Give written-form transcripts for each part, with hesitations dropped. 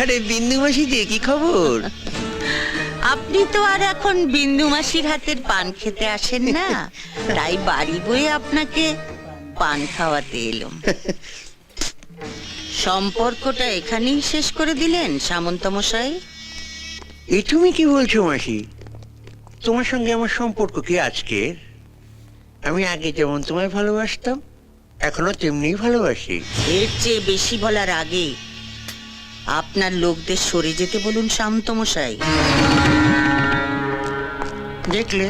আরে বিন্দু মাসি যে কি খবর? আপনি তো আর এখন বিন্দু মাসির হাতের পান খেতে আসেন না, তাই বাড়ি বয়ে আপনাকে পান খাওয়াতে এলাম। সম্পর্কটা এখানেই শেষ করে দিলেন সামন্ত মশাই? এ তুমি কি বলছো মাসি? তোমার সঙ্গে আমার সম্পর্ক কি আজকের? আমি আগে যেমন তোমায় ভালোবাসতাম এখনো তেমনি ভালোবাসি। এর চেয়ে বেশি বলার আগে আপনার লোকদের সরে যেতে বলুন শান্ত মশাই। দেখলে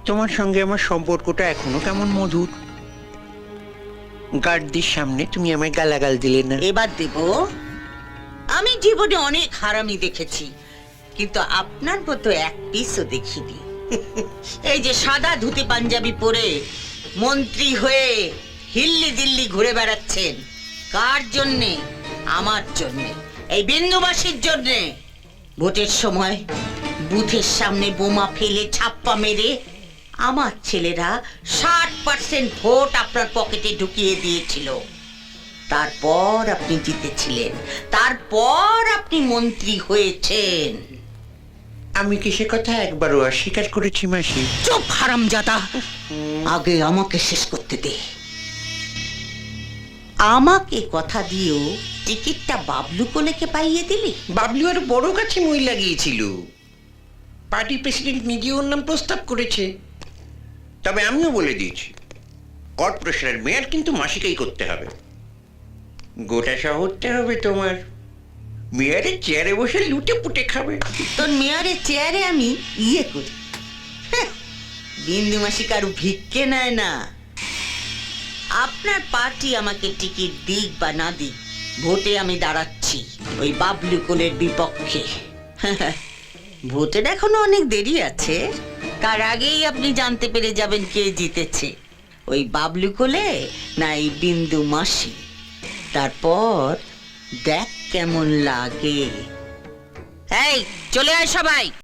তোমার সঙ্গে আমার সম্পর্কটা এখনো কেমন মধুর। গার্ডদের সামনে তুমি আমায় গালাগাল দিলে না। এবার দেব। আমি জীবনে অনেক হারামি দেখেছি, কিন্তু আপনার মতো এক পিসও দেখিনি। এই যে সাদা ধুতি পাঞ্জাবি পরে মন্ত্রী হয়ে হিল্লি দিল্লি ঘুরে বেড়াচ্ছেন, কার জন্যে? আমার জন্যে, এই বিন্দুবাসীর জন্যে। ভোটের সময় বুথের সামনে বোমা ফেলে ছাপ্পা মেরে আমার ছেলেরা 60% ভোট আপনার পকেটে ঢুকিয়ে দিয়েছিল। তারপর আপনি জিতেছিলেন, তারপর আপনি মন্ত্রী হয়েছেন। আমি কি সে কথা একবারও অস্বীকার করেছি মাসি? চুপ হারামজাদা, আগে আমাকে শেষ করতে দে। আমাকে কথা দিয়েও টিকিটটা বাবলু কোলেকে পাইয়ে দিলি। বাবলু আর বড় কাছে মই লাগিয়েছিল। পার্টি প্রেসিডেন্ট নিজে ওর নাম প্রস্তাব করেছে। তবে আমিও বলে দিয়েছি, কর্পোরেশনের মেয়র কিন্তু মাসিকেই করতে হবে। গোটা শহরটা হবে তোমার। মেয়রের চেয়ারে বসে লুটে পুটে খাবে। তোর মেয়রের চেয়ারে আমি ইয়ে করি। বিন্দু মাসি কারু ভিক্ষে নেয় না। আপনার পার্টি আমাকে টিকিট দিক বা না দিক, ভোটে আমি দাঁড়াচ্ছি ওই বাবলু কোলের বিপক্ষে। ভোটের এখনো অনেক দেরি আছে, তার আগেই আপনি জানতে পেরে যাবেন কে জিতেছে, ওই বাবলু কোলে না এই বিন্দু মাসি। তারপর দেখ কেমন লাগে। এই চলে আয় সবাই।